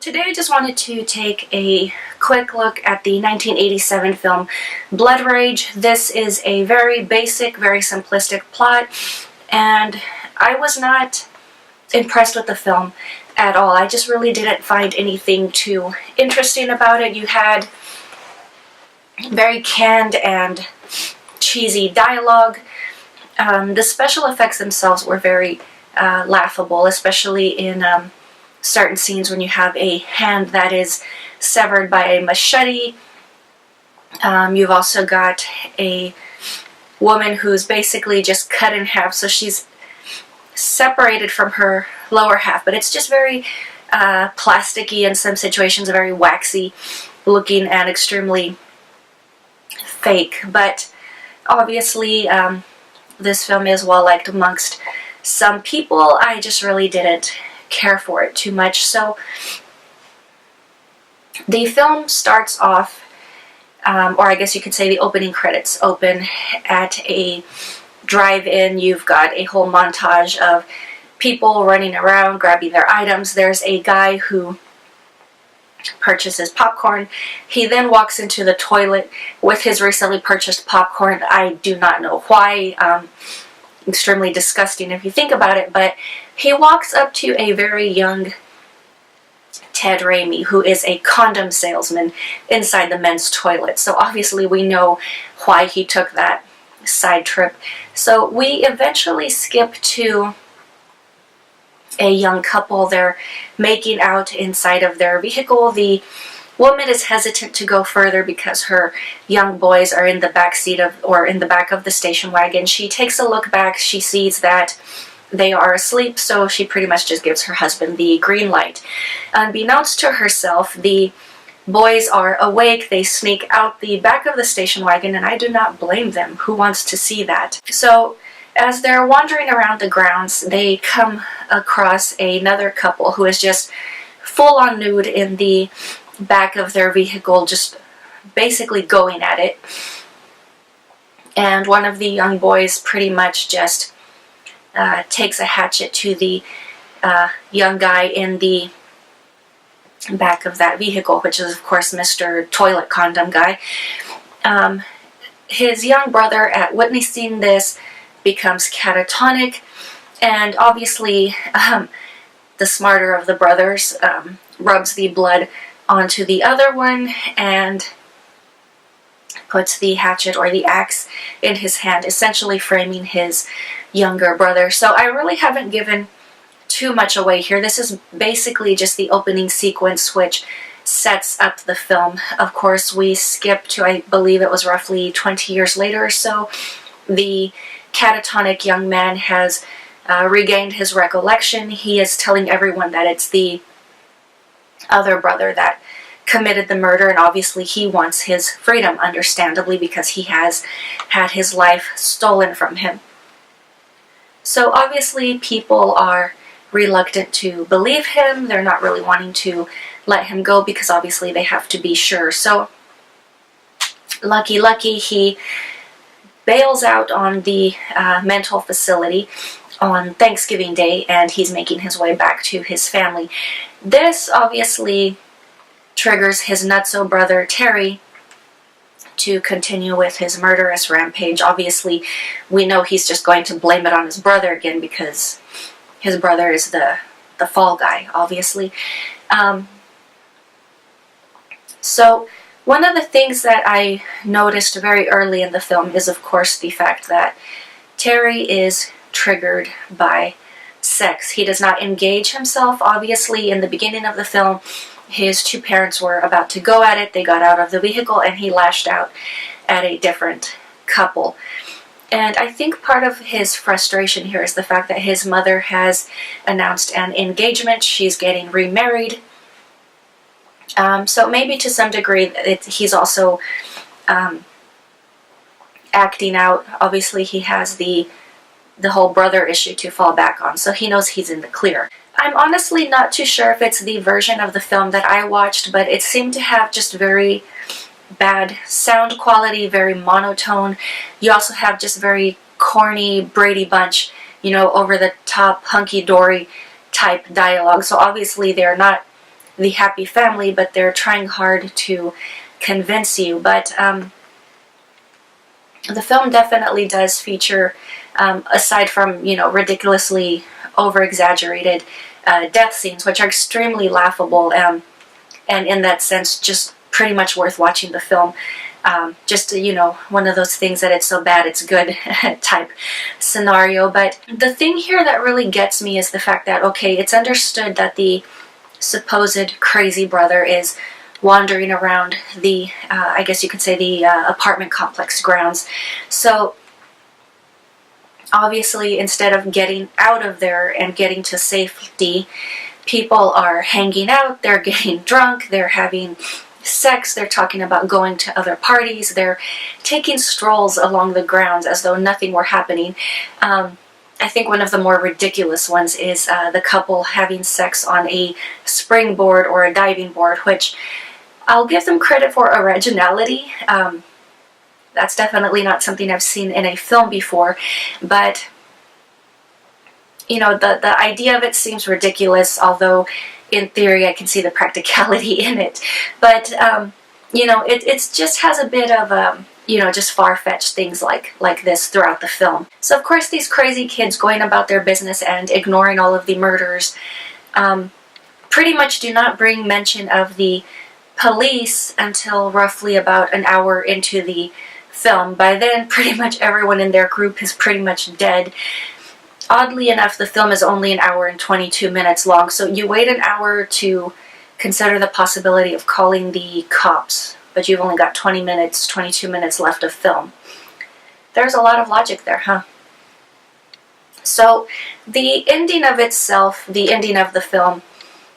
Today I just wanted to take a quick look at the 1987 film Blood Rage. This is a very basic, very simplistic plot, and I was not impressed with the film at all. I just really didn't find anything too interesting about it. You had very canned and cheesy dialogue. The special effects themselves were very laughable, especially in certain scenes when you have a hand that is severed by a machete. You've also got a woman who's basically just cut in half, so she's separated from her lower half, but it's just very plasticky in some situations, very waxy looking and extremely fake. But obviously this film is well liked amongst some people. I just really didn't care for it too much. So the film starts off, or I guess you could say the opening credits open at a drive-in. You've got a whole montage of people running around grabbing their items. There's a guy who purchases popcorn. He then walks into the toilet with his recently purchased popcorn. I do not know why. Extremely disgusting if you think about it, but he walks up to a very young Ted Raimi, who is a condom salesman inside the men's toilet. So obviously we know why he took that side trip. So we eventually skip to a young couple. They're making out inside of their vehicle. The woman is hesitant to go further because her young boys are in the back seat of, or in the back of the station wagon. She takes a look back. She sees that they are asleep, so she pretty much just gives her husband the green light. Unbeknownst to herself, the boys are awake. They sneak out the back of the station wagon, and I do not blame them. Who wants to see that? So as they're wandering around the grounds, they come across another couple who is just full-on nude in the back of their vehicle, just basically going at it. And one of the young boys pretty much just takes a hatchet to the young guy in the back of that vehicle, which is of course Mr. Toilet Condom Guy. His young brother, at witnessing this, becomes catatonic, and obviously the smarter of the brothers rubs the blood onto the other one and puts the hatchet or the axe in his hand, essentially framing his younger brother. So I really haven't given too much away here. This is basically just the opening sequence which sets up the film. Of course, we skip to, I believe it was roughly 20 years later or so. The catatonic young man has regained his recollection. He is telling everyone that it's the other brother that committed the murder, and obviously he wants his freedom, understandably, because he has had his life stolen from him. So obviously people are reluctant to believe him. They're not really wanting to let him go because obviously they have to be sure. So lucky, he bails out on the mental facility on Thanksgiving Day, and he's making his way back to his family. This obviously triggers his nutso brother Terry to continue with his murderous rampage. Obviously, we know he's just going to blame it on his brother again because his brother is the fall guy, obviously. So one of the things that I noticed very early in the film is, of course, the fact that Terry is triggered by sex. He does not engage himself. Obviously, in the beginning of the film, his two parents were about to go at it. They got out of the vehicle and he lashed out at a different couple. And I think part of his frustration here is the fact that his mother has announced an engagement. She's getting remarried. So maybe to some degree he's also acting out. Obviously he has the whole brother issue to fall back on, so he knows he's in the clear. I'm honestly not too sure if it's the version of the film that I watched, but it seemed to have just very bad sound quality, very monotone. You also have just very corny Brady Bunch, you know, over the top hunky-dory type dialogue. So obviously they're not the happy family, but they're trying hard to convince you. But the film definitely does feature, aside from, you know, ridiculously over-exaggerated death scenes, which are extremely laughable, and in that sense just pretty much worth watching the film. Just, you know, one of those things that it's so bad it's good type scenario. But the thing here that really gets me is the fact that, okay, it's understood that the supposed crazy brother is wandering around the, I guess you could say, the apartment complex grounds. So obviously, instead of getting out of there and getting to safety, people are hanging out, they're getting drunk, they're having sex, they're talking about going to other parties, they're taking strolls along the grounds as though nothing were happening. I think one of the more ridiculous ones is the couple having sex on a springboard or a diving board, which I'll give them credit for originality. That's definitely not something I've seen in a film before, but you know, the idea of it seems ridiculous, although in theory I can see the practicality in it. But you know, it just has a bit of you know, just far-fetched things like this throughout the film. So of course these crazy kids going about their business and ignoring all of the murders pretty much do not bring mention of the police until roughly about an hour into the film. By then pretty much everyone in their group is pretty much dead. Oddly enough, the film is only an hour and 22 minutes long, so you wait an hour to consider the possibility of calling the cops, but you've only got 20 minutes, 22 minutes left of film. There's a lot of logic there, huh? So the ending of itself, the ending of the film,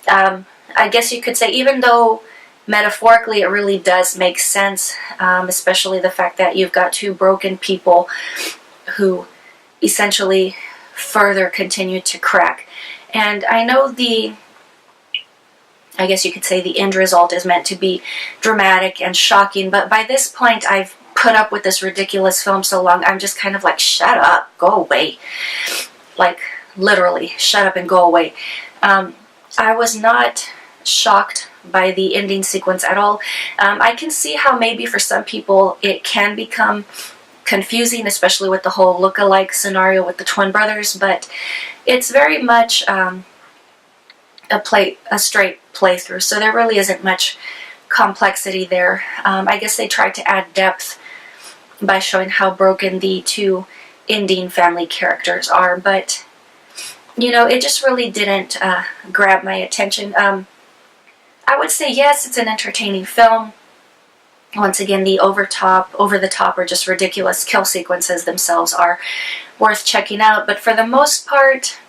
I guess you could say, even though metaphorically it really does make sense, especially the fact that you've got two broken people who essentially further continue to crack. And I know I guess you could say the end result is meant to be dramatic and shocking, but by this point I've put up with this ridiculous film so long, I'm just kind of like, shut up, go away. Like, literally, shut up and go away. I was not shocked by the ending sequence at all. I can see how maybe for some people it can become confusing, especially with the whole look-alike scenario with the twin brothers, but it's very much a straight playthrough, so there really isn't much complexity there. I guess they tried to add depth by showing how broken the two ending family characters are, but you know, it just really didn't grab my attention. I would say yes, it's an entertaining film. Once again, the over-the-top or just ridiculous kill sequences themselves are worth checking out, but for the most part,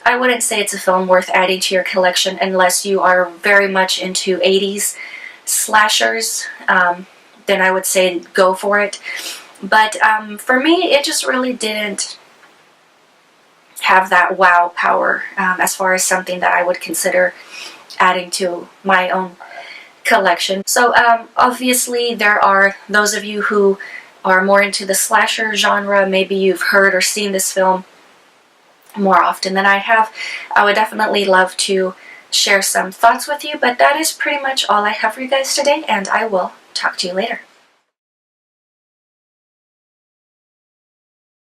I wouldn't say it's a film worth adding to your collection unless you are very much into 80s slashers. Then I would say go for it. But for me, it just really didn't have that wow power as far as something that I would consider adding to my own collection. So obviously there are those of you who are more into the slasher genre. Maybe you've heard or seen this film more often than I have. I would definitely love to share some thoughts with you, but that is pretty much all I have for you guys today, and I will talk to you later.